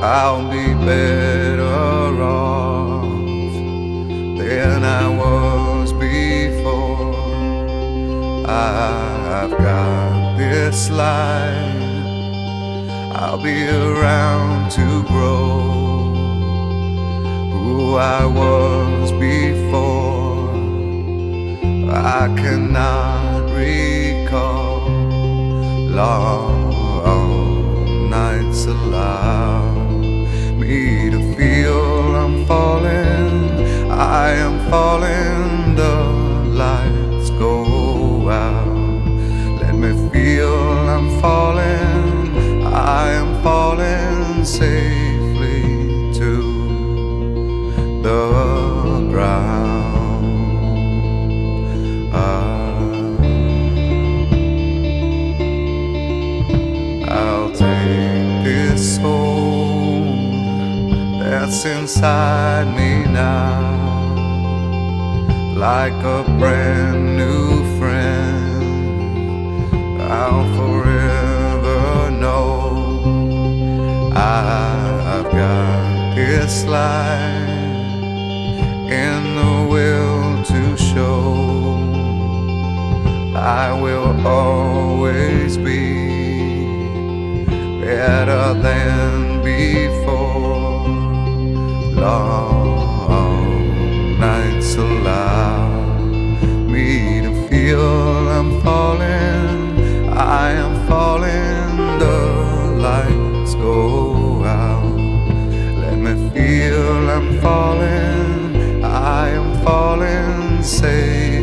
I'll be better off than I was before. I've got this life, I'll be around to grow who I was before. I cannot recall long nights allow me to feel I'm falling, I am falling, the lights go out. Let me feel I'm falling, I am falling safely to the ground. I'll take this soul that's inside me now, like a brand new friend. I'll forever know I've got this life in the will to show. I will always be better than before. Long nights allow me to feel I'm falling, I am falling, the lights go out. Let me feel I'm falling, I am falling, say